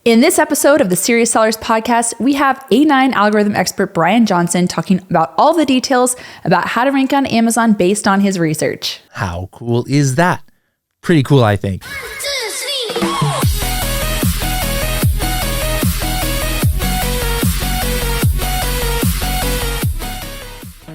In this episode of the Serious Sellers podcast, we have A9 algorithm expert Brian Johnson talking about all the details about how to rank on Amazon based on his research. How cool is that? Pretty cool, I think.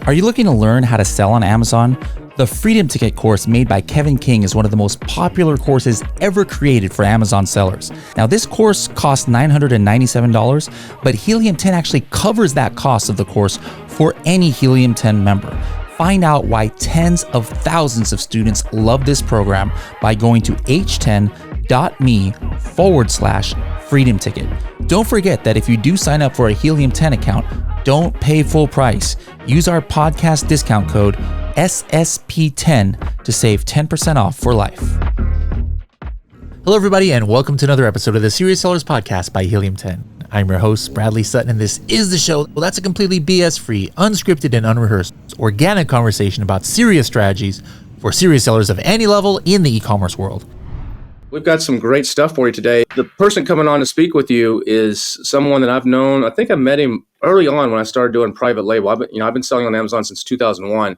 Are you looking to learn how to sell on Amazon? The Freedom Ticket course made by Kevin King is one of the most popular courses ever created for Amazon sellers. Now, this course costs $997, but Helium 10 actually covers that cost of the course for any Helium 10 member. Find out why tens of thousands of students love this program by going to h10.me/freedom ticket. Don't forget that if you do sign up for a Helium 10 account, don't pay full price. Use our podcast discount code SSP10 to save 10% off for life. Hello, everybody, and welcome to another episode of the Serious Sellers Podcast by Helium 10. I'm your host, Bradley Sutton, and this is the show. Well, that's a completely BS-free, unscripted, and unrehearsed, organic conversation about serious strategies for serious sellers of any level in the e-commerce world. We've got some great stuff for you today. The person coming on to speak with you is someone that I've known. I think I met him early on when I started doing private label. I've been selling on Amazon since 2001.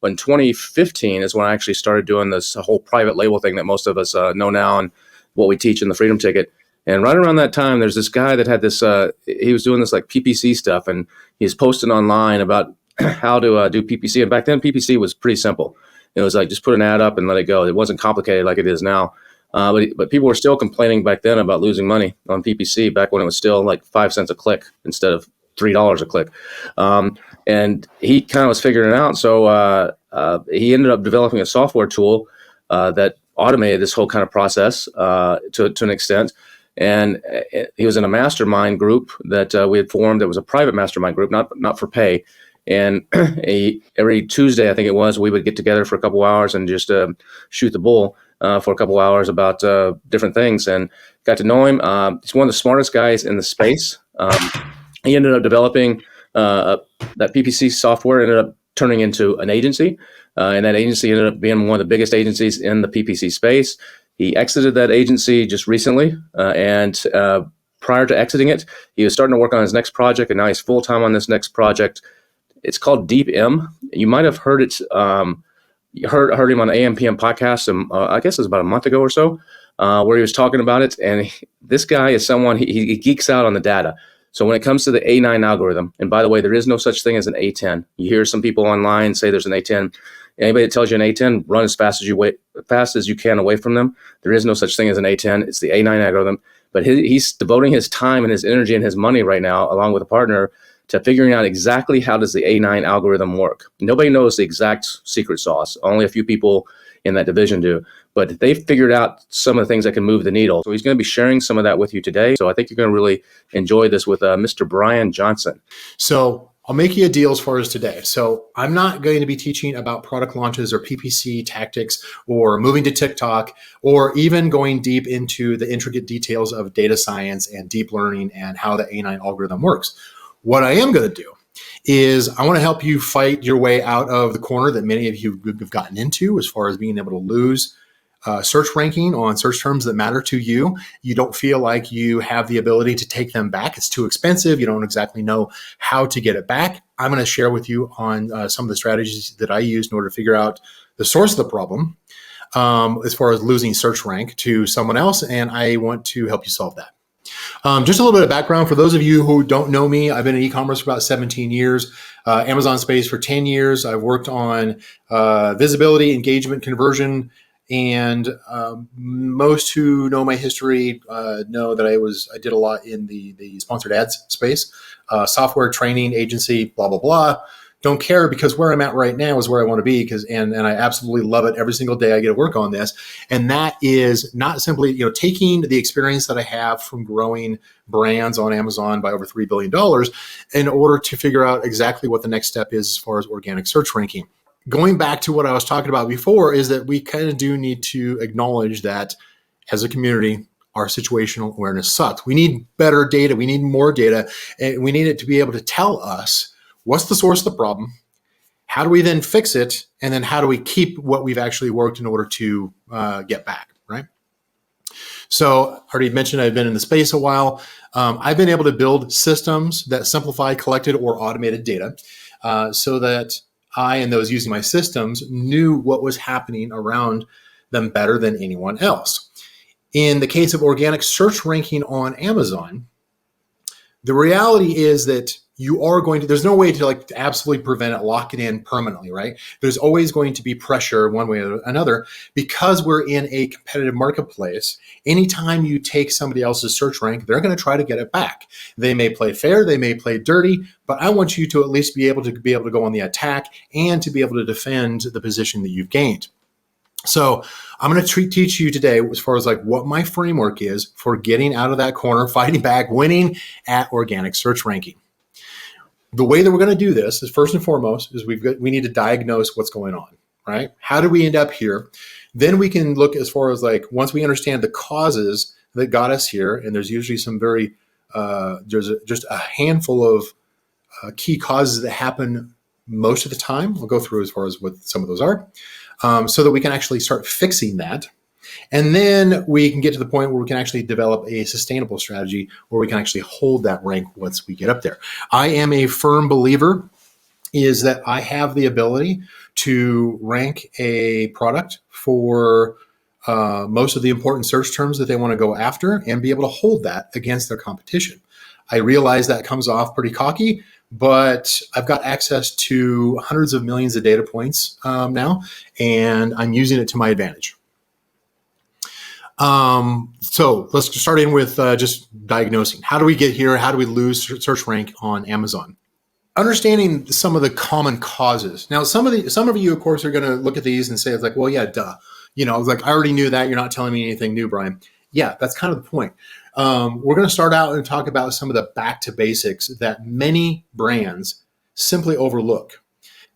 But in 2015 is when I actually started doing this whole private label thing that most of us know now and what we teach in the Freedom Ticket. And right around that time, there's this guy that had this, he was doing this like PPC stuff, and he's posting online about how to do PPC. And back then, PPC was pretty simple. It was like just put an ad up and let it go. It wasn't complicated like it is now. But people were still complaining back then about losing money on PPC back when it was still like 5 cents a click instead of $3 a click. And he kind of was figuring it out. So he ended up developing a software tool that automated this whole kind of process to an extent. And he was in a mastermind group that we had formed. It was a private mastermind group, not for pay. And every Tuesday, I think it was, we would get together for a couple hours and just shoot the bull for a couple hours about different things. And got to know him. He's one of the smartest guys in the space. He ended up developing that PPC software, ended up turning into an agency. And that agency ended up being one of the biggest agencies in the PPC space. He exited that agency just recently. And prior to exiting it, he was starting to work on his next project. And now he's full-time on this next project. It's called Deep M. You might have heard it. You heard him on the AMPM podcast. I guess it was about a month ago or so, where he was talking about it. And this guy is someone, he geeks out on the data. So when it comes to the A9 algorithm, and by the way, there is no such thing as an A10. You hear some people online say there's an A10. Anybody that tells you an A10, run as fast as you can away from them. There is no such thing as an A10. It's the A9 algorithm. But he's devoting his time and his energy and his money right now, along with a partner, to figuring out exactly how does the A9 algorithm work. Nobody knows the exact secret sauce. Only a few people in that division do. But they figured out some of the things that can move the needle. So he's going to be sharing some of that with you today. So I think you're going to really enjoy this with Mr. Brian Johnson. So I'll make you a deal as far as today. So I'm not going to be teaching about product launches or PPC tactics or moving to TikTok or even going deep into the intricate details of data science and deep learning and how the A9 algorithm works. What I am going to do is I want to help you fight your way out of the corner that many of you have gotten into as far as being able to lose search ranking on search terms that matter to you. You don't feel like you have the ability to take them back. It's too expensive. You don't exactly know how to get it back. I'm going to share with you on some of the strategies that I use in order to figure out the source of the problem as far as losing search rank to someone else. And I want to help you solve that. Just a little bit of background for those of you who don't know me. I've been in e-commerce for about 17 years, Amazon space for 10 years. I've worked on visibility, engagement, conversion, and most who know my history know that I did a lot in the sponsored ads space, software training agency, blah, blah, blah. Don't care because where I'm at right now is where I want to be and I absolutely love it. Every single day I get to work on this. And that is not simply, taking the experience that I have from growing brands on Amazon by over $3 billion in order to figure out exactly what the next step is as far as organic search ranking. Going back to what I was talking about before is that we kind of do need to acknowledge that as a community, our situational awareness sucks. We need better data. We need more data. And we need it to be able to tell us what's the source of the problem, how do we then fix it, and then how do we keep what we've actually worked in order to get back, right? So I already mentioned I've been in the space a while. I've been able to build systems that simplify collected or automated data so that I and those using my systems knew what was happening around them better than anyone else. In the case of organic search ranking on Amazon, the reality is that there's no way to absolutely prevent it, lock it in permanently, right? There's always going to be pressure one way or another because we're in a competitive marketplace. Anytime you take somebody else's search rank, they're going to try to get it back. They may play fair, they may play dirty, but I want you to at least be able to go on the attack and to be able to defend the position that you've gained. So I'm going to teach you today as far as what my framework is for getting out of that corner, fighting back, winning at organic search ranking. The way that we're going to do this is first and foremost is we need to diagnose what's going on, right? How did we end up here? Then we can look as far as once we understand the causes that got us here, and there's usually some there's just a handful of key causes that happen most of the time. We'll go through as far as what some of those are. So that we can actually start fixing that. And then we can get to the point where we can actually develop a sustainable strategy where we can actually hold that rank once we get up there. I am a firm believer is that I have the ability to rank a product for most of the important search terms that they want to go after and be able to hold that against their competition. I realize that comes off pretty cocky, but I've got access to hundreds of millions of data points now, and I'm using it to my advantage. So let's start in with just diagnosing. How do we get here? How do we lose search rank on Amazon? Understanding some of the common causes. Now, some of you, of course, are going to look at these and say, it's well, yeah, duh. I already knew that. You're not telling me anything new, Brian. Yeah, that's kind of the point. We're going to start out and talk about some of the back to basics that many brands simply overlook.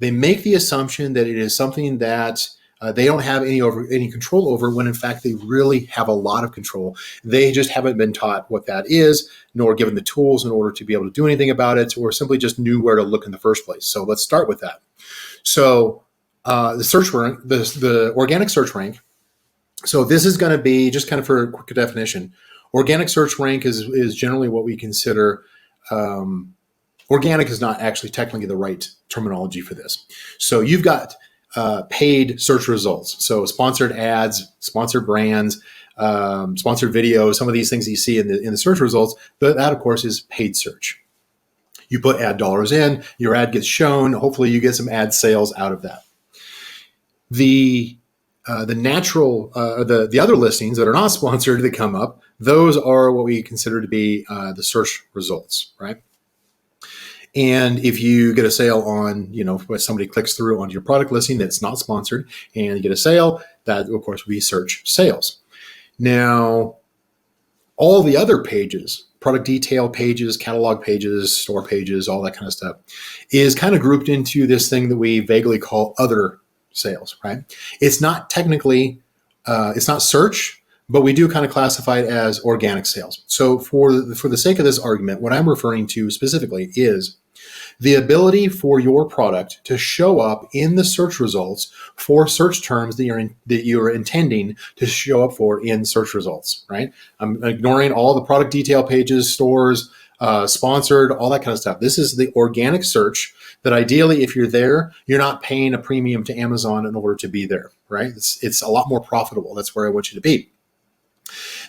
They make the assumption that it is something that they don't have any control over, when in fact they really have a lot of control. They just haven't been taught what that is, nor given the tools in order to be able to do anything about it, or simply just knew where to look in the first place. So let's start with that. So the search rank, the organic search rank. So this is going to be just kind of for a quick definition. Organic search rank is generally what we consider. Organic is not actually technically the right terminology for this. So you've got paid search results. So sponsored ads, sponsored brands, sponsored videos, some of these things that you see in the search results, that of course is paid search. You put ad dollars in, your ad gets shown, hopefully you get some ad sales out of that. The natural, the other listings that are not sponsored that come up, those are what we consider to be the search results, right? And if you get a sale on, when somebody clicks through onto your product listing that's not sponsored and you get a sale, that of course we search sales. Now, all the other pages, product detail pages, catalog pages, store pages, all that kind of stuff is kind of grouped into this thing that we vaguely call other sales, right? It's not technically, it's not search, but we do kind of classify it as organic sales. So for the sake of this argument, what I'm referring to specifically is the ability for your product to show up in the search results for search terms that you're intending to show up for in search results, right? I'm ignoring all the product detail pages, stores, sponsored, all that kind of stuff. This is the organic search that ideally, if you're there, you're not paying a premium to Amazon in order to be there, right? It's a lot more profitable. That's where I want you to be.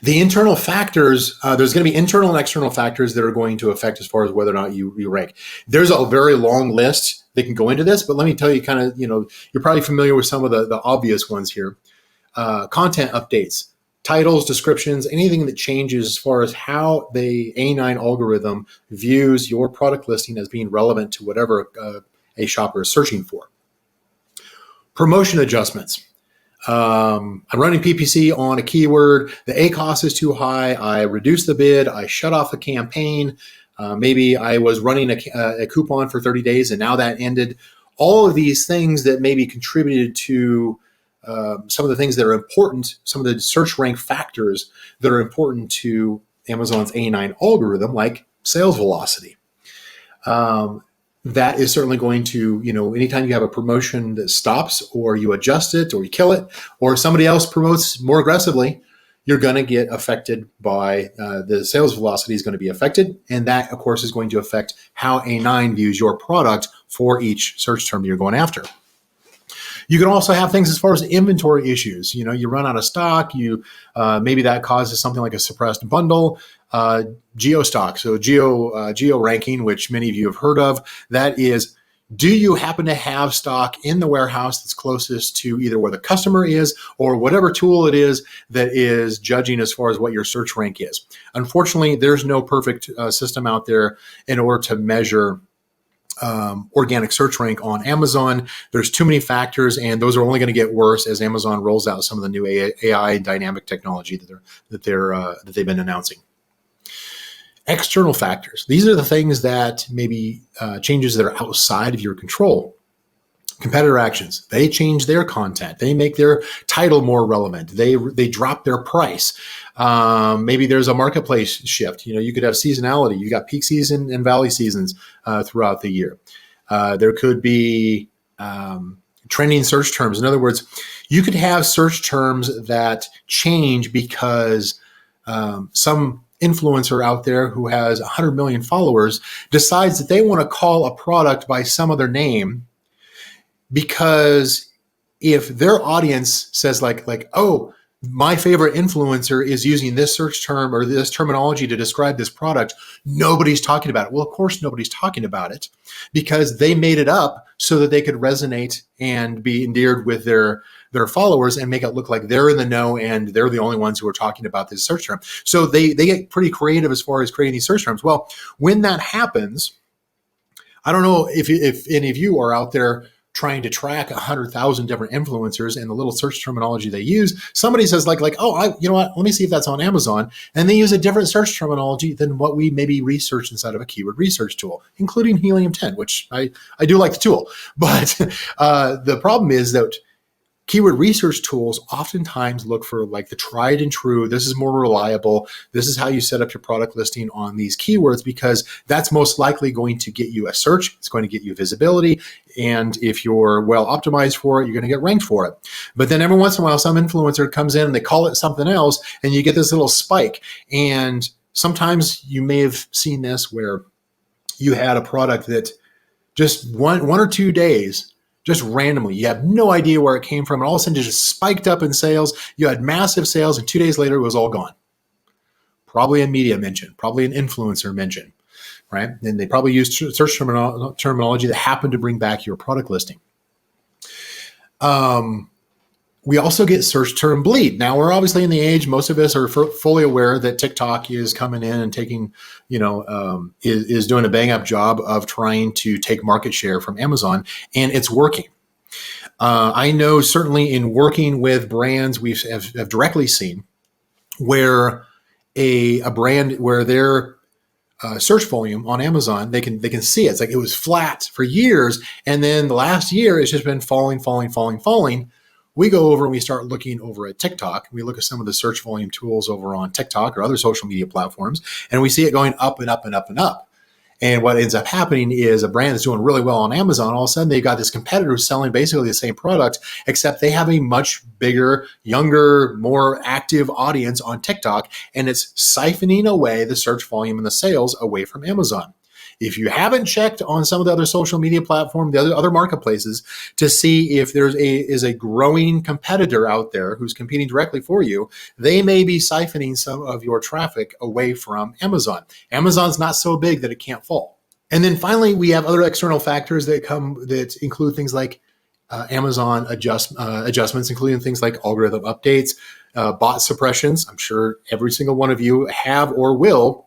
The internal factors, there's going to be internal and external factors that are going to affect as far as whether or not you rank. There's a very long list that can go into this, but let me tell you kind of, you're probably familiar with some of the obvious ones here. Content updates, titles, descriptions, anything that changes as far as how the A9 algorithm views your product listing as being relevant to whatever a shopper is searching for. Promotion adjustments. I'm running PPC on a keyword. The ACoS is too high. I reduce the bid. I shut off a campaign. Maybe I was running a coupon for 30 days and now that ended. All of these things that maybe contributed to some of the things that are important, some of the search rank factors that are important to Amazon's A9 algorithm, like sales velocity. That is certainly going to, anytime you have a promotion that stops or you adjust it or you kill it or somebody else promotes more aggressively, you're going to get affected by the sales velocity is going to be affected. And that, of course, is going to affect how A9 views your product for each search term you're going after. You can also have things as far as inventory issues. You run out of stock. Maybe that causes something like a suppressed bundle. Geo stock, so geo ranking, which many of you have heard of. That is, do you happen to have stock in the warehouse that's closest to either where the customer is or whatever tool it is that is judging as far as what your search rank is? Unfortunately, there's no perfect system out there in order to measure organic search rank on Amazon. There's too many factors, and those are only going to get worse as Amazon rolls out some of the new AI dynamic technology that they've been announcing. External factors. These are the things that maybe changes that are outside of your control. Competitor actions. They change their content. They make their title more relevant. They drop their price. Maybe there's a marketplace shift. You could have seasonality. You got peak season and valley seasons throughout the year. There could be trending search terms. In other words, you could have search terms that change because some influencer out there who has 100 million followers decides that they want to call a product by some other name, because if their audience says like, oh, my favorite influencer is using this search term or this terminology to describe this product, nobody's talking about it. Well, of course, nobody's talking about it because they made it up so that they could resonate and be endeared with their followers and make it look like they're in the know and they're the only ones who are talking about this search term. So they get pretty creative as far as creating these search terms. Well, when that happens, I don't know if any of you are out there trying to track 100,000 different influencers and the little search terminology they use. Somebody says you know what, let me see if that's on Amazon. And they use a different search terminology than what we maybe research inside of a keyword research tool, including Helium 10, which I do like the tool. But the problem is that keyword research tools oftentimes look for like the tried and true. This is more reliable. This is how you set up your product listing on these keywords, because that's most likely going to get you a search. It's going to get you visibility. And if you're well optimized for it, you're going to get ranked for it. But then every once in a while, some influencer comes in and they call it something else, and you get this little spike. And sometimes you may have seen this where you had a product that just one or 2 days, just randomly, you have no idea where it came from, and all of a sudden it just spiked up in sales. You had massive sales, and 2 days later it was all gone. Probably a media mention, probably an influencer mention, right? And they probably used search terminology that happened to bring back your product listing. We also get search term bleed. Now, we're obviously in the age, most of us are fully aware that TikTok is coming in and taking, is doing a bang up job of trying to take market share from Amazon, and it's working. I know certainly in working with brands, we have directly seen where a brand, where their search volume on Amazon, they can see it. It's like it was flat for years, and then the last year it's just been falling. We go over and we start looking over at TikTok. We look at some of the search volume tools over on TikTok or other social media platforms, and we see it going up and up and up and up. And what ends up happening is a brand that's doing really well on Amazon, all of a sudden they've got this competitor who's selling basically the same product, except they have a much bigger, younger, more active audience on TikTok, and it's siphoning away the search volume and the sales away from Amazon. If you haven't checked on some of the other social media platforms, the other marketplaces, to see if there is a growing competitor out there who's competing directly for you, they may be siphoning some of your traffic away from Amazon. Amazon's not so big that it can't fall. And then finally, we have other external factors that include things like Amazon adjustments, including things like algorithm updates, bot suppressions. I'm sure every single one of you have or will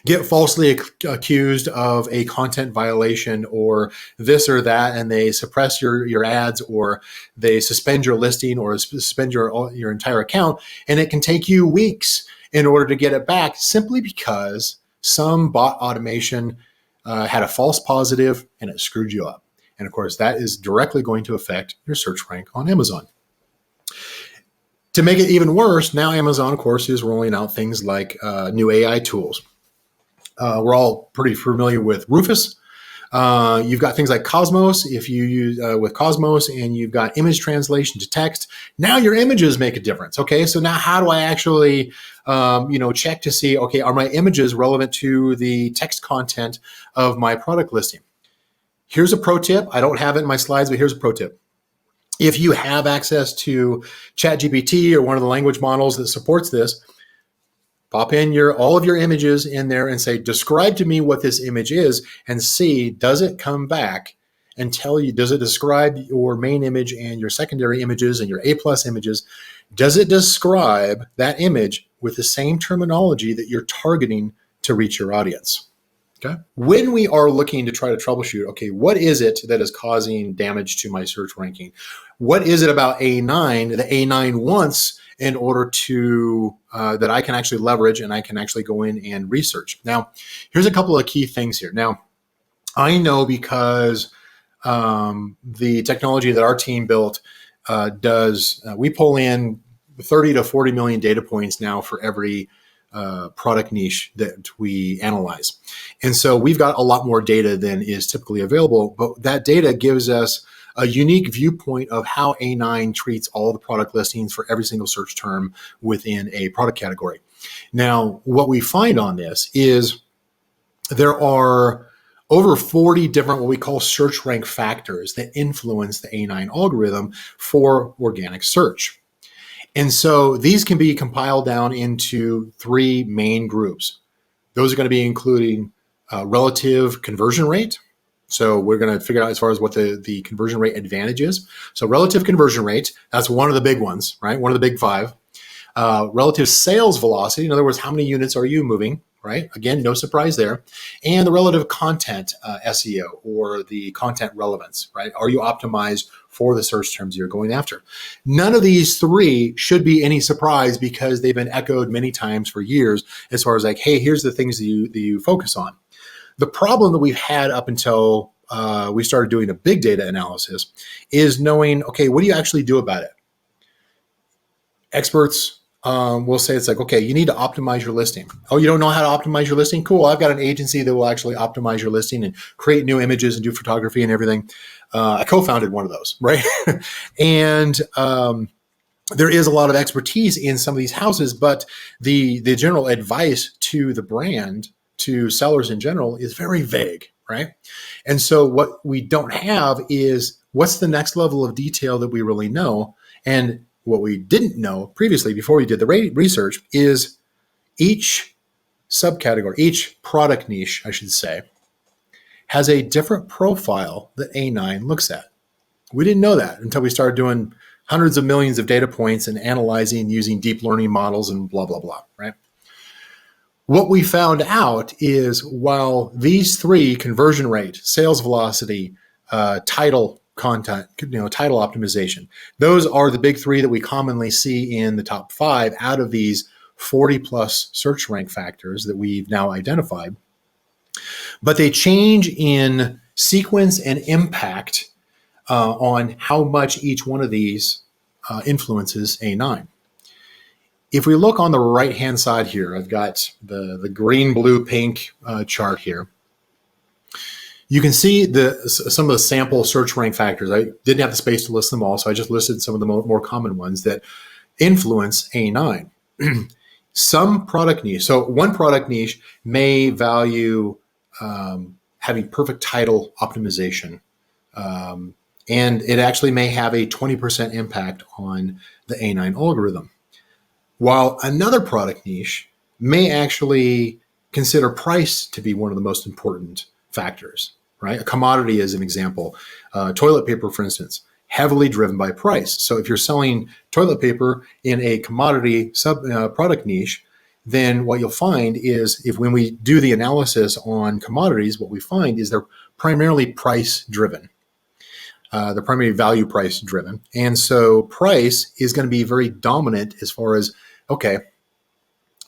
get falsely accused of a content violation or this or that, and they suppress your ads, or they suspend your listing, or suspend your entire account, and it can take you weeks in order to get it back, simply because some bot automation had a false positive and it screwed you up. And of course, that is directly going to affect your search rank on Amazon. To make it even worse, now Amazon, of course, is rolling out things like new AI tools. We're all pretty familiar with Rufus. You've got things like Cosmos. If you use with Cosmos and you've got image translation to text, now your images make a difference. Okay, so now how do I actually check to see, okay, are my images relevant to the text content of my product listing? Here's a pro tip. I don't have it in my slides, but here's a pro tip. If you have access to ChatGPT or one of the language models that supports this, pop in all of your images in there and say, describe to me what this image is, and see, does it come back and tell you, does it describe your main image and your secondary images and your A+ images? Does it describe that image with the same terminology that you're targeting to reach your audience? Okay. When we are looking to try to troubleshoot, okay, what is it that is causing damage to my search ranking? What is it about A9 that A9 wants in order to that I can actually leverage and I can actually go in and research? Now, here's a couple of key things here. Now, I know because the technology that our team built we pull in 30 to 40 million data points now for every product niche that we analyze. And so we've got a lot more data than is typically available, but that data gives us a unique viewpoint of how A9 treats all the product listings for every single search term within a product category. Now, what we find on this is there are over 40 different what we call search rank factors that influence the A9 algorithm for organic search. And so these can be compiled down into three main groups. Those are going to be including relative conversion rate. So we're going to figure out as far as what the conversion rate advantage is. So relative conversion rate, that's one of the big ones, right? One of the big five. Relative sales velocity, in other words, how many units are you moving, right? Again, no surprise there. And the relative content SEO, or the content relevance, right? Are you optimized for the search terms you're going after? None of these three should be any surprise because they've been echoed many times for years as far as like, hey, here's the things that you focus on. The problem that we've had up until we started doing a big data analysis is knowing, okay, what do you actually do about it? Experts will say it's like, okay, you need to optimize your listing. Oh, you don't know how to optimize your listing? Cool. I've got an agency that will actually optimize your listing and create new images and do photography and everything. I co-founded one of those, right? And there is a lot of expertise in some of these houses, but the general advice to the brand, to sellers in general, is very vague, right? And so what we don't have is what's the next level of detail that we really know. And what we didn't know previously before we did the research is each subcategory, each product niche, I should say, has a different profile that A9 looks at. We didn't know that until we started doing hundreds of millions of data points and analyzing using deep learning models and blah, blah, blah, right? What we found out is while these three, conversion rate, sales velocity, title content, title optimization, those are the big three that we commonly see in the top 5 out of these 40 plus search rank factors that we've now identified. But they change in sequence and impact on how much each one of these influences A9. If we look on the right-hand side here, I've got the green, blue, pink chart here. You can see some of the sample search rank factors. I didn't have the space to list them all, so I just listed some of the more common ones that influence A9. Some product niche. So one product niche may value having perfect title optimization. And it actually may have a 20% impact on the A9 algorithm. While another product niche may actually consider price to be one of the most important factors, right? A commodity as an example. Toilet paper, for instance, heavily driven by price. So if you're selling toilet paper in a commodity product niche, then what you'll find is when we do the analysis on commodities, what we find is they're primarily price driven. They're primarily value price driven. And so price is going to be very dominant as far as, okay,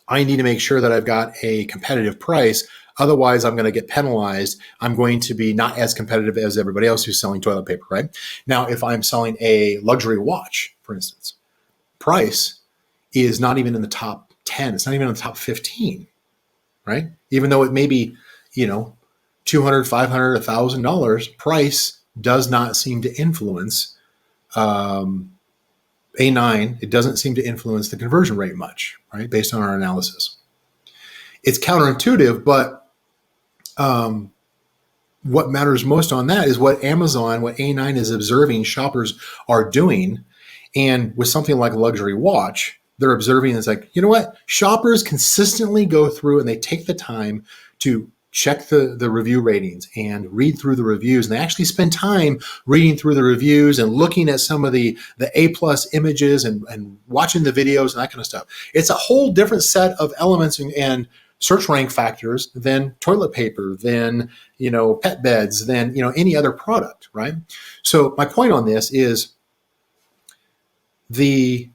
I need to make sure that I've got a competitive price. Otherwise, I'm going to get penalized. I'm going to be not as competitive as everybody else who's selling toilet paper, right? Now, if I'm selling a luxury watch, for instance, price is not even in the top 10. It's not even in the top 15, right? Even though it may be, $200, $500, $1,000, price does not seem to influence A9. It doesn't seem to influence the conversion rate much, right? Based on our analysis. It's counterintuitive, but what matters most on that is what Amazon, what A9 is observing shoppers are doing. And with something like a luxury watch, they're observing it's like, you know what? Shoppers consistently go through and they take the time to check the review ratings and read through the reviews. And they actually spend time reading through the reviews and looking at some of the A+ images and watching the videos and that kind of stuff. It's a whole different set of elements and search rank factors than toilet paper, than, pet beds, than, any other product, right? So my point on this is the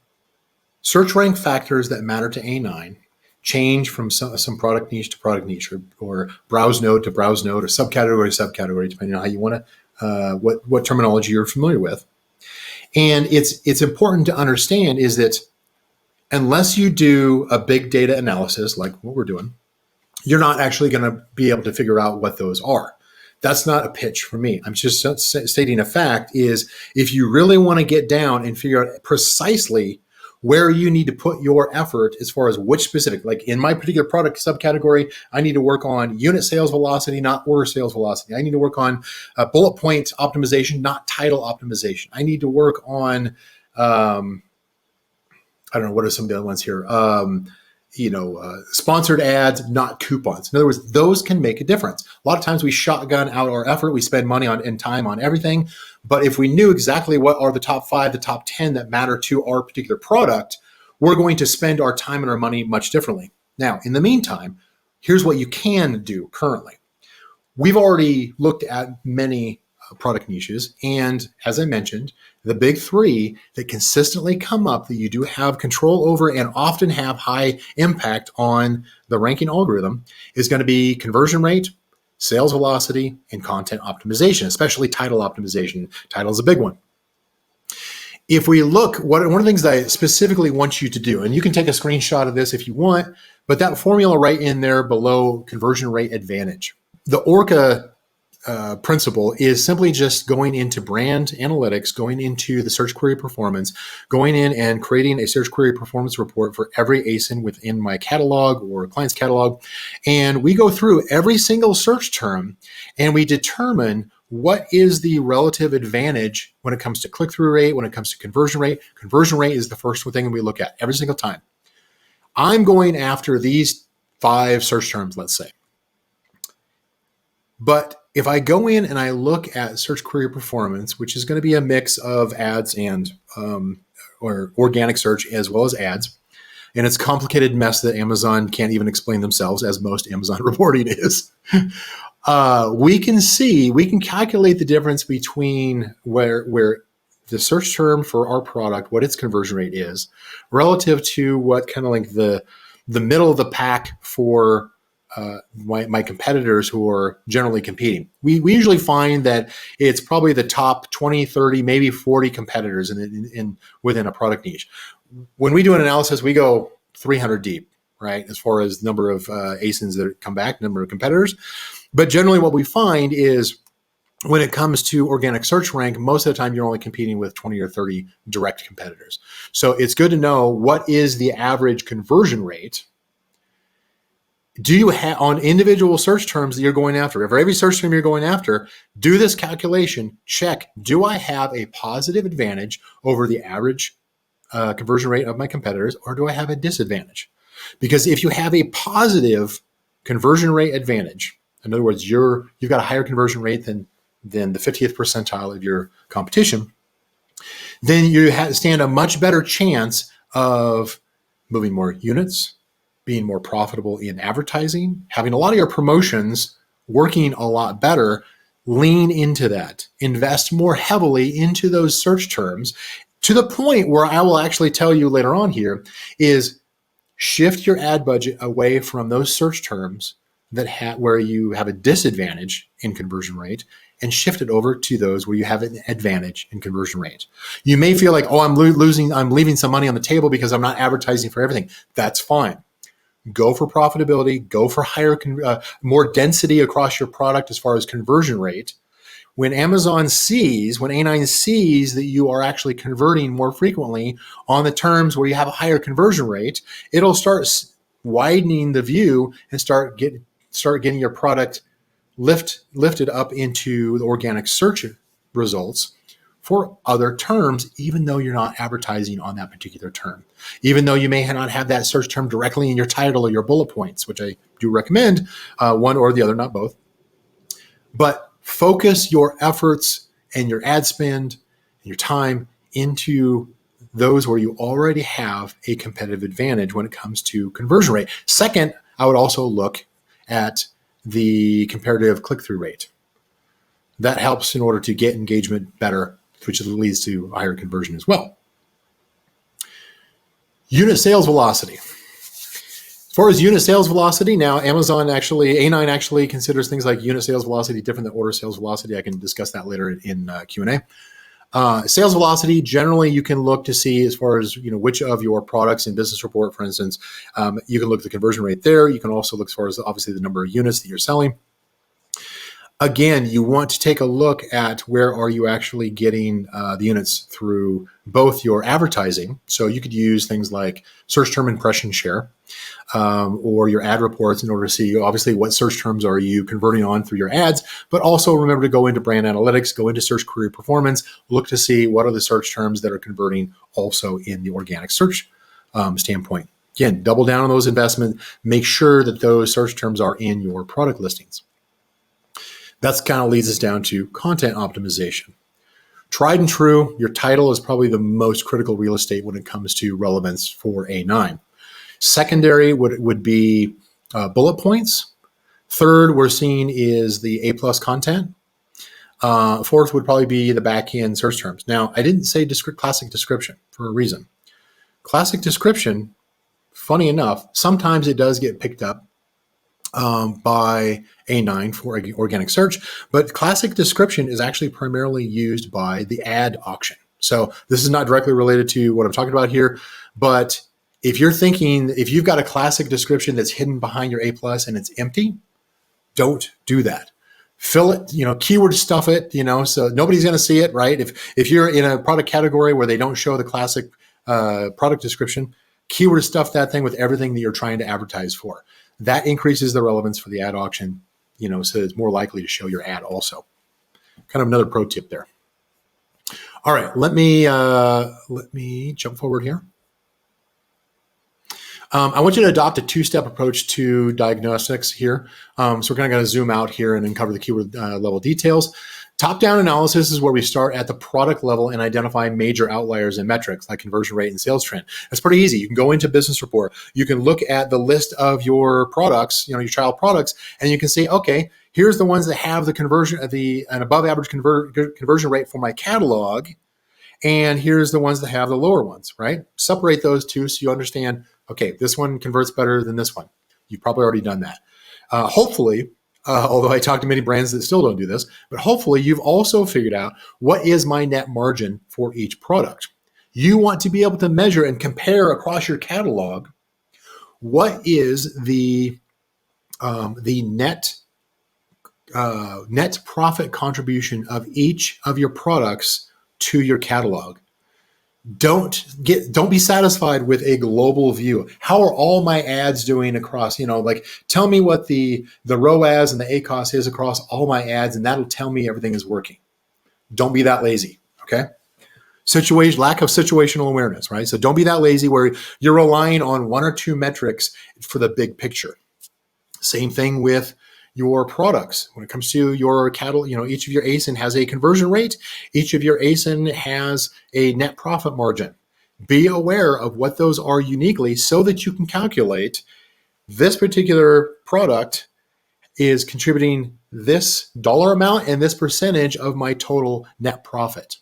search rank factors that matter to A9 change from some product niche to product niche, or browse node to browse node, or subcategory to subcategory, depending on how you want to, what terminology you're familiar with. And it's important to understand is that unless you do a big data analysis like what we're doing, you're not actually going to be able to figure out what those are. That's not a pitch for me. I'm just stating a fact is if you really want to get down and figure out precisely where you need to put your effort as far as which specific, like in my particular product subcategory, I need to work on unit sales velocity, not order sales velocity. I need to work on bullet point optimization, not title optimization. I need to work on, I don't know, what are some of the other ones here? Sponsored ads, not coupons. In other words, those can make a difference. A lot of times we shotgun out our effort. We spend money and time on everything. But if we knew exactly what are the top 5, the top 10 that matter to our particular product, we're going to spend our time and our money much differently. Now, in the meantime, here's what you can do currently. We've already looked at many product niches. And as I mentioned, the big 3 that consistently come up that you do have control over and often have high impact on the ranking algorithm is going to be conversion rate, sales velocity, and content optimization, especially title optimization. Title is a big one. If we look, one of the things that I specifically want you to do, and you can take a screenshot of this if you want, but that formula right in there below conversion rate advantage. The ORCA principle is simply just going into brand analytics, going into the search query performance, going in and creating a search query performance report for every ASIN within my catalog or client's catalog. And we go through every single search term and we determine what is the relative advantage when it comes to click-through rate, when it comes to conversion rate. Conversion rate is the first thing we look at every single time. I'm going after these 5 search terms, let's say. But if I go in and I look at search query performance, which is going to be a mix of ads and or organic search as well as ads, and it's a complicated mess that Amazon can't even explain themselves, as most Amazon reporting is, we can calculate the difference between where the search term for our product, what its conversion rate is, relative to what kind of like the middle of the pack for my competitors who are generally competing. We usually find that it's probably the top 20, 30, maybe 40 competitors within a product niche. When we do an analysis, we go 300 deep, right? As far as number of ASINs that come back, number of competitors. But generally what we find is when it comes to organic search rank, most of the time you're only competing with 20 or 30 direct competitors. So it's good to know what is the average conversion rate. Do you have on individual search terms that you're going after? For every search term you're going after, do this calculation, check, do I have a positive advantage over the average conversion rate of my competitors, or do I have a disadvantage? Because if you have a positive conversion rate advantage, in other words, you've got a higher conversion rate than the 50th percentile of your competition, then you stand a much better chance of moving more units, being more profitable in advertising, having a lot of your promotions working a lot better. Lean into that. Invest more heavily into those search terms to the point where I will actually tell you later on here is shift your ad budget away from those search terms where you have a disadvantage in conversion rate and shift it over to those where you have an advantage in conversion rate. You may feel like, I'm leaving some money on the table because I'm not advertising for everything. That's fine. go for profitability, go for higher, more density across your product as far as conversion rate. When Amazon sees, when A9 sees that you are actually converting more frequently on the terms where you have a higher conversion rate, it'll start widening the view and start getting your product lifted up into the organic search results for other terms, even though you're not advertising on that particular term. Even though you may not have that search term directly in your title or your bullet points, which I do recommend, one or the other, not both. But focus your efforts and your ad spend and your time into those where you already have a competitive advantage when it comes to conversion rate. Second, I would also look at the comparative click-through rate. That helps in order to get engagement better, which leads to higher conversion as well. Unit sales velocity. As far as unit sales velocity, now A9 actually considers things like unit sales velocity different than order sales velocity. I can discuss that later in Q&A. Sales velocity, generally you can look to see as far as which of your products in business report, for instance, you can look at the conversion rate there. You can also look as far as obviously the number of units that you're selling. Again, you want to take a look at where are you actually getting the units through both your advertising. So you could use things like search term impression share or your ad reports in order to see obviously what search terms are you converting on through your ads, but also remember to go into brand analytics, go into search query performance, look to see what are the search terms that are converting also in the organic search standpoint. Again, double down on those investments, make sure that those search terms are in your product listings. That kind of leads us down to content optimization. Tried and true, your title is probably the most critical real estate when it comes to relevance for A9. Secondary would be bullet points. Third, we're seeing is the A+ content. Fourth would probably be the back-end search terms. Now, I didn't say classic description for a reason. Classic description, funny enough, sometimes it does get picked up by A9 for organic search, but classic description is actually primarily used by the ad auction. So this is not directly related to what I'm talking about here, but if you've got a classic description that's hidden behind your A+ and it's empty, don't do that. Fill it, keyword stuff it, so nobody's going to see it, right? If you're in a product category where they don't show the classic product description, keyword stuff that thing with everything that you're trying to advertise for. That increases the relevance for the ad auction, so it's more likely to show your ad also. Kind of another pro tip there. All right, let me jump forward here. I want you to adopt a two-step approach to diagnostics here. So we're kind of going to zoom out here and then cover the keyword level details. Top-down analysis is where we start at the product level and identify major outliers and metrics like conversion rate and sales trend. That's pretty easy. You can go into business report. You can look at the list of your products, your child products, and you can say, okay, here's the ones that have the conversion, an above average conversion rate for my catalog, and here's the ones that have the lower ones, right? Separate those two so you understand, okay, this one converts better than this one. You've probably already done that. Hopefully, although I talk to many brands that still don't do this, but hopefully you've also figured out what is my net margin for each product. You want to be able to measure and compare across your catalog what is the net profit contribution of each of your products to your catalog. Don't be satisfied with a global view. How are all my ads doing across, tell me what the ROAS and the ACoS is across all my ads, and that'll tell me everything is working. Don't be that lazy, okay? Lack of situational awareness, right? So don't be that lazy where you're relying on one or two metrics for the big picture. Same thing with your products. When it comes to your cattle, each of your ASIN has a conversion rate. Each of your ASIN has a net profit margin. Be aware of what those are uniquely so that you can calculate this particular product is contributing this dollar amount and this percentage of my total net profit.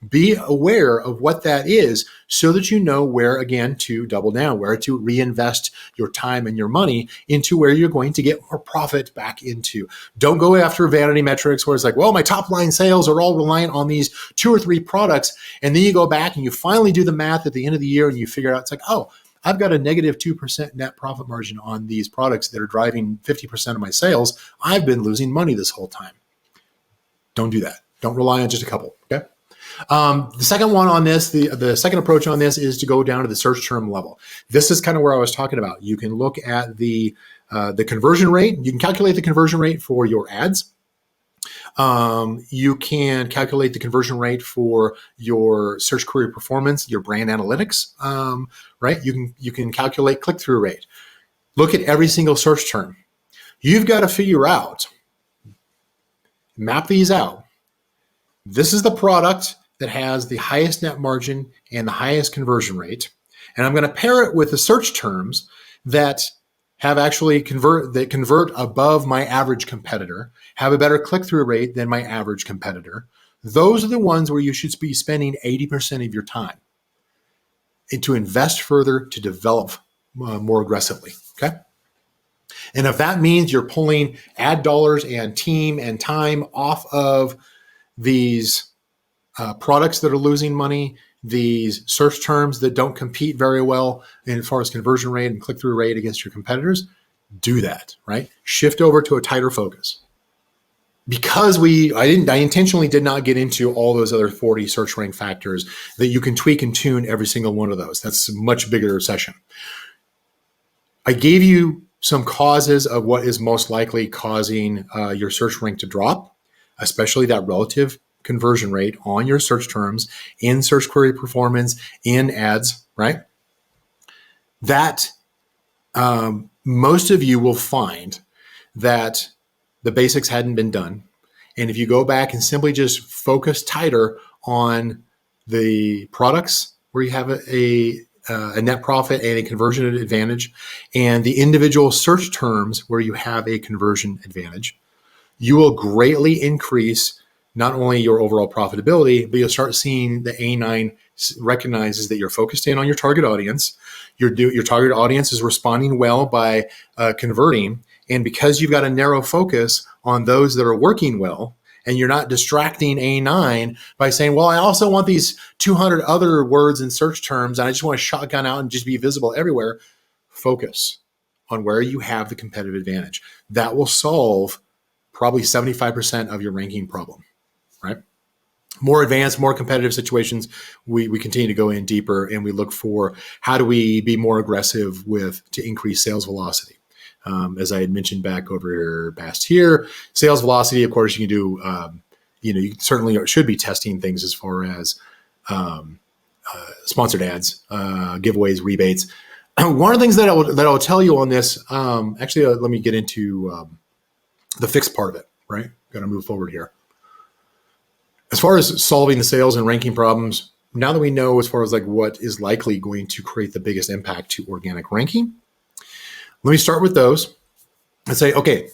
Be aware of what that is so that you know where, again, to double down, where to reinvest your time and your money into where you're going to get more profit back into. Don't go after vanity metrics where it's like, well, my top line sales are all reliant on these 2 or 3 products. And then you go back and you finally do the math at the end of the year and you figure out, it's like, oh, I've got a negative 2% net profit margin on these products that are driving 50% of my sales. I've been losing money this whole time. Don't do that. Don't rely on just a couple. Okay. The second one on this, the second approach on this is to go down to the search term level. This is kind of where I was talking about. You can look at the conversion rate. You can calculate the conversion rate for your ads. You can calculate the conversion rate for your search query performance, your brand analytics, right? You can calculate click-through rate. Look at every single search term. You've got to figure out, map these out. This is the product that has the highest net margin and the highest conversion rate. And I'm going to pair it with the search terms that have actually convert above my average competitor, have a better click-through rate than my average competitor. Those are the ones where you should be spending 80% of your time and to invest further, to develop more aggressively, okay? And if that means you're pulling ad dollars and team and time off of these products that are losing money, these search terms that don't compete very well as far as conversion rate and click-through rate against your competitors, do that, right? Shift over to a tighter focus. Because I intentionally did not get into all those other 40 search rank factors that you can tweak and tune every single one of those. That's a much bigger session. I gave you some causes of what is most likely causing your search rank to drop, especially that relative conversion rate on your search terms, in search query performance, in ads, right? That most of you will find that the basics hadn't been done. And if you go back and simply just focus tighter on the products where you have a net profit and a conversion advantage, and the individual search terms where you have a conversion advantage, you will greatly increase not only your overall profitability, but you'll start seeing the A9 recognizes that you're focused in on your target audience. Your target audience is responding well by converting. And because you've got a narrow focus on those that are working well, and you're not distracting A9 by saying, well, I also want these 200 other words and search terms, and I just want to shotgun out and just be visible everywhere. Focus on where you have the competitive advantage. That will solve probably 75% of your ranking problem, right? More advanced, more competitive situations, we continue to go in deeper, and we look for how do we be more aggressive to increase sales velocity. As I had mentioned back over past here, sales velocity, of course, you can do, you certainly should be testing things as far as sponsored ads, giveaways, rebates. One of the things that I'll tell you on this, let me get into the fixed part of it, right? Got to move forward here. As far as solving the sales and ranking problems, now that we know as far as like what is likely going to create the biggest impact to organic ranking, let me start with those and say, okay,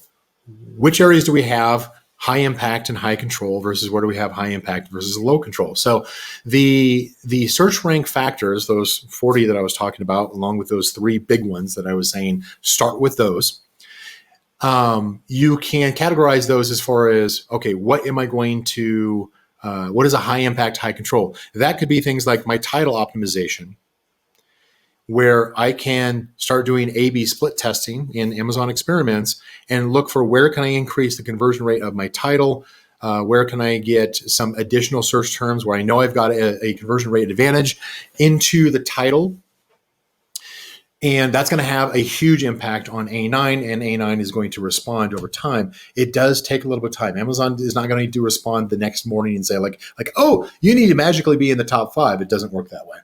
which areas do we have high impact and high control versus where do we have high impact versus low control? So the search rank factors, those 40 that I was talking about, along with those 3 big ones that I was saying, start with those. You can categorize those as far as, okay, what am I going to, what is a high impact, high control? That could be things like my title optimization, where I can start doing A/B split testing in Amazon experiments and look for where can I increase the conversion rate of my title, where can I get some additional search terms where I know I've got a conversion rate advantage into the title. And that's going to have a huge impact on A9, and A9 is going to respond over time. It does take a little bit of time. Amazon is not going to respond the next morning and say like, oh, you need to magically be in the top 5. It doesn't work that way.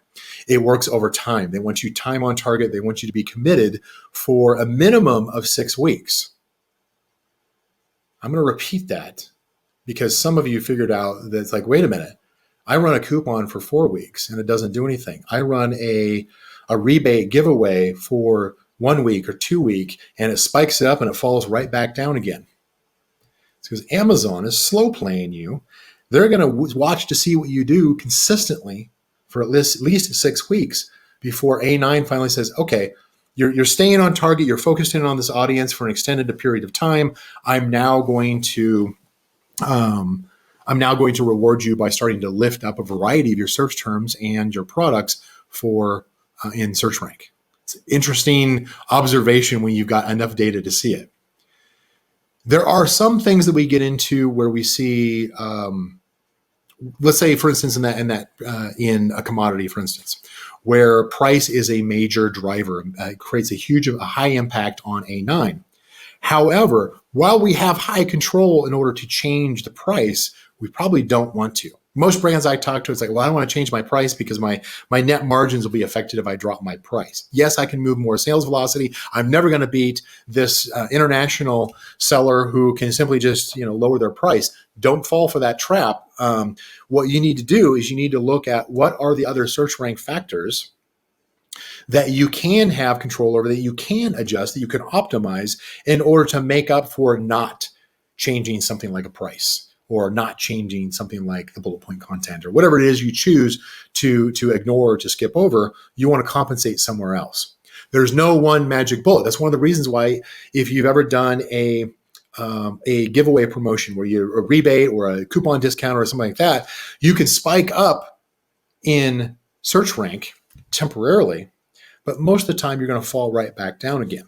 It works over time. They want you time on target. They want you to be committed for a minimum of 6 weeks. I'm going to repeat that because some of you figured out that it's like, wait a minute, I run a coupon for 4 weeks and it doesn't do anything. I run a rebate giveaway for 1 week or 2 weeks, and it spikes it up and it falls right back down again. It's because Amazon is slow playing you. They're going to watch to see what you do consistently for at least 6 weeks before A9 finally says, okay, you're staying on target. You're focused in on this audience for an extended period of time. I'm now going to reward you by starting to lift up a variety of your search terms and your products for in search rank. interesting observation when you've got enough data to see it. There are some things that we get into where we see, let's say, for instance, in a commodity, for instance, where price is a major driver, it creates a high impact on A9. However, while we have high control in order to change the price, we probably don't want to. Most brands I talk to, it's like, well, I don't want to change my price because my net margins will be affected if I drop my price. Yes, I can move more sales velocity. I'm never going to beat this international seller who can simply just lower their price. Don't fall for that trap. What you need to do is you need to look at what are the other search rank factors that you can have control over, that you can adjust, that you can optimize in order to make up for not changing something like a price, or not changing something like the bullet point content, or whatever it is you choose to ignore or to skip over. You want to compensate somewhere else. There's no one magic bullet. That's one of the reasons why, if you've ever done a giveaway promotion where you're a rebate or a coupon discount or something like that, you can spike up in search rank temporarily, but most of the time you're going to fall right back down again.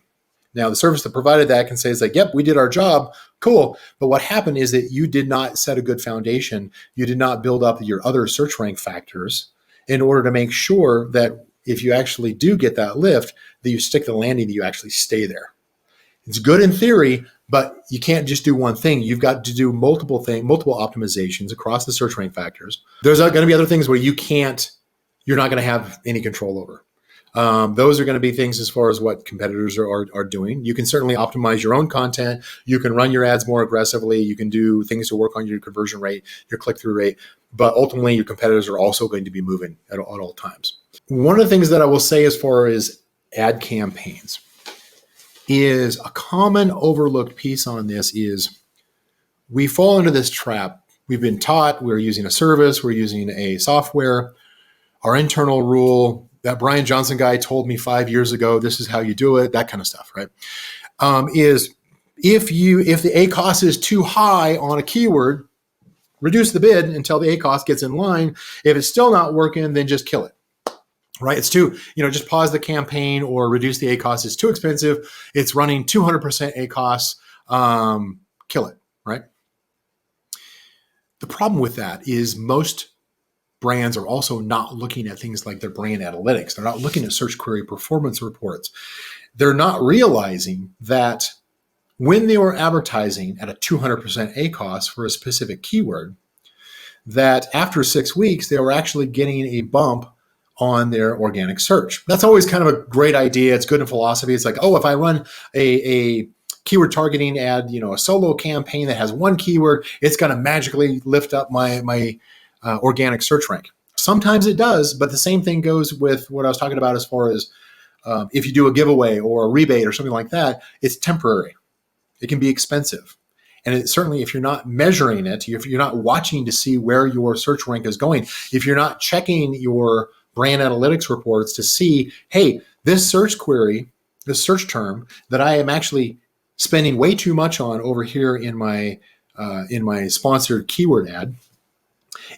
Now, the service that provided that can say, it's like, yep, we did our job, cool. But what happened is that you did not set a good foundation. You did not build up your other search rank factors in order to make sure that if you actually do get that lift, that you stick the landing, that you actually stay there. It's good in theory, but you can't just do one thing. You've got to do multiple optimizations across the search rank factors. There's going to be other things where you're not going to have any control over. Those are going to be things as far as what competitors are doing. You can certainly optimize your own content. You can run your ads more aggressively. You can do things to work on your conversion rate, your click-through rate. But ultimately, your competitors are also going to be moving at all times. One of the things that I will say as far as ad campaigns is a common overlooked piece on this is we fall into this trap. We've been taught we're using a service, we're using a software, our internal rule, that Brian Johnson guy told me 5 years ago, this is how you do it, that kind of stuff, right? Is if the ACoS is too high on a keyword, reduce the bid until the ACoS gets in line. If it's still not working, then just kill it, right? It's just pause the campaign or reduce the ACoS. It's too expensive. It's running 200% ACoS. Kill it, right? The problem with that is most brands are also not looking at things like their brand analytics. They're not looking at search query performance reports. They're not realizing that when they were advertising at a 200% ACoS for a specific keyword, that after 6 weeks, they were actually getting a bump on their organic search. That's always kind of a great idea. It's good in philosophy. It's like, oh, if I run a keyword targeting ad, a solo campaign that has one keyword, it's going to magically lift up my organic search rank. Sometimes it does, but the same thing goes with what I was talking about as far as if you do a giveaway or a rebate or something like that, it's temporary. It can be expensive. And certainly if you're not measuring it, if you're not watching to see where your search rank is going, if you're not checking your brand analytics reports to see, hey, this search query, this search term that I am actually spending way too much on over here in my sponsored keyword ad,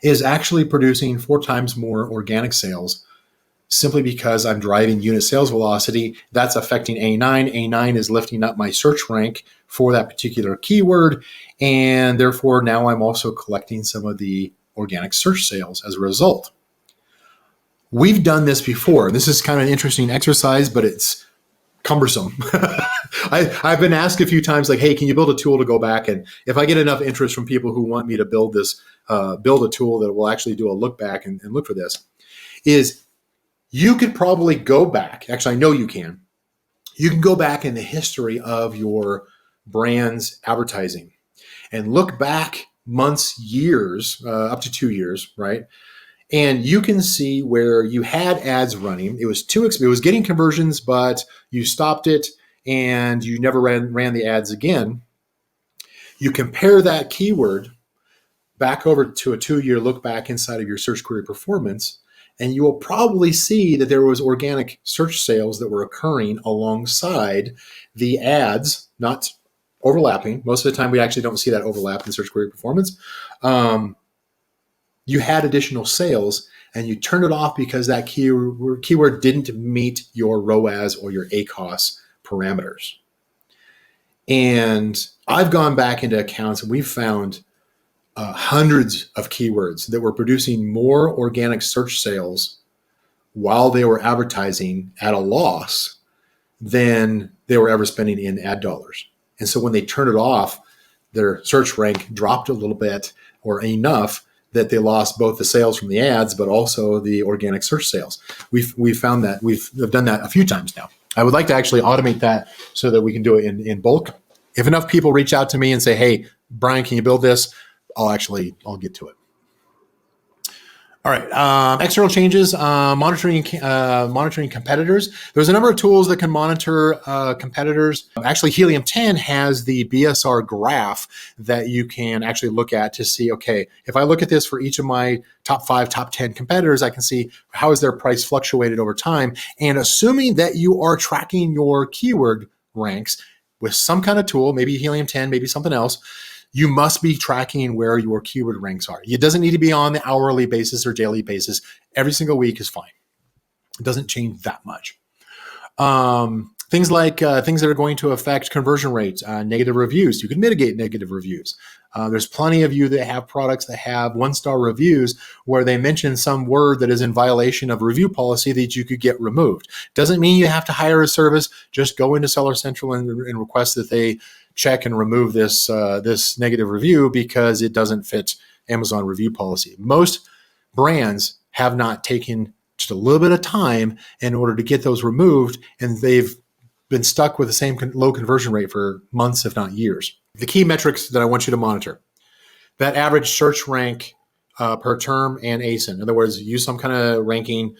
is actually producing 4 times more organic sales simply because I'm driving unit sales velocity. That's affecting A9. A9 is lifting up my search rank for that particular keyword. And therefore, now I'm also collecting some of the organic search sales as a result. We've done this before. This is kind of an interesting exercise, but it's cumbersome. I've been asked a few times, like, hey, can you build a tool to go back? And if I get enough interest from people who want me to build a tool that will actually do a look back and look for this, is you could probably go back. Actually, I know you can. You can go back in the history of your brand's advertising and look back months, years, up to 2 years, right? And you can see where you had ads running. It was it was getting conversions, but you stopped it and you never ran the ads again. You compare that keyword back over to a 2-year look back inside of your search query performance, and you will probably see that there was organic search sales that were occurring alongside the ads, not overlapping. Most of the time, we actually don't see that overlap in search query performance. You had additional sales and you turned it off because that keyword didn't meet your ROAS or your ACoS parameters. And I've gone back into accounts and we've found hundreds of keywords that were producing more organic search sales while they were advertising at a loss than they were ever spending in ad dollars. And so when they turned it off, their search rank dropped a little bit or enough that they lost both the sales from the ads, but also the organic search sales. We've found that. We've done that a few times now. I would like to actually automate that so that we can do it in bulk. If enough people reach out to me and say, hey, Brian, can you build this? I'll get to it. All right. External changes, monitoring competitors. There's a number of tools that can monitor competitors. Actually, Helium 10 has the BSR graph that you can actually look at to see, okay, if I look at this for each of my top 5, top 10 competitors, I can see how has their price fluctuated over time. And assuming that you are tracking your keyword ranks with some kind of tool, maybe Helium 10, maybe something else, you must be tracking where your keyword ranks are. It doesn't need to be on the hourly basis or daily basis. Every single week is fine. It doesn't change that much. Things like things that are going to affect conversion rates, negative reviews. You can mitigate negative reviews. There's plenty of you that have products that have 1-star reviews where they mention some word that is in violation of review policy that you could get removed. Doesn't mean you have to hire a service. Just go into Seller Central and request that they check and remove this negative review because it doesn't fit Amazon review policy. Most brands have not taken just a little bit of time in order to get those removed, and they've been stuck with the same low conversion rate for months, if not years. The key metrics that I want you to monitor: that average search rank per term and ASIN. In other words, use some kind of ranking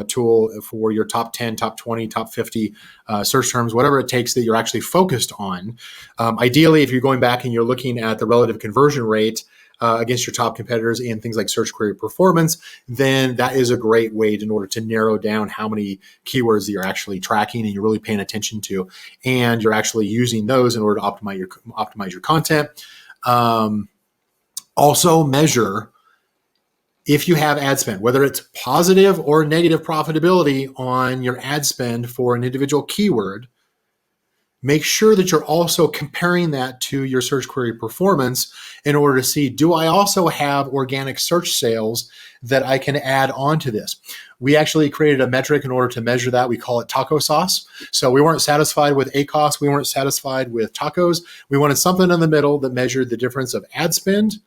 tool for your top 10, top 20, top 50 search terms, whatever it takes that you're actually focused on. Ideally, if you're going back and you're looking at the relative conversion rate against your top competitors in things like search query performance, then that is a great way in order to narrow down how many keywords that you're actually tracking and you're really paying attention to, and you're actually using those in order to optimize your content. Also measure if you have ad spend, whether it's positive or negative profitability on your ad spend for an individual keyword. Make sure that you're also comparing that to your search query performance in order to see, do I also have organic search sales that I can add onto this? We actually created a metric in order to measure that. We call it taco sauce. So we weren't satisfied with ACoS. We weren't satisfied with tacos. We wanted something in the middle that measured the difference of ad spend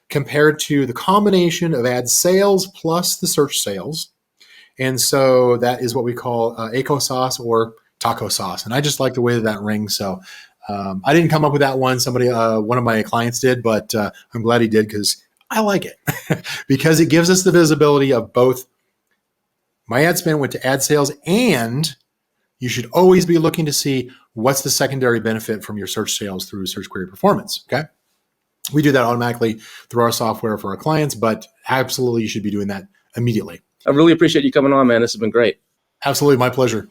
compared to the combination of ad sales plus the search sales. And so that is what we call ACoS sauce or taco sauce. And I just like the way that rings. So I didn't come up with that one. One of my clients did, but I'm glad he did because I like it because it gives us the visibility of both my ad spend went to ad sales, and you should always be looking to see what's the secondary benefit from your search sales through search query performance. Okay. We do that automatically through our software for our clients, but absolutely you should be doing that immediately. I really appreciate you coming on, man. This has been great. Absolutely. My pleasure.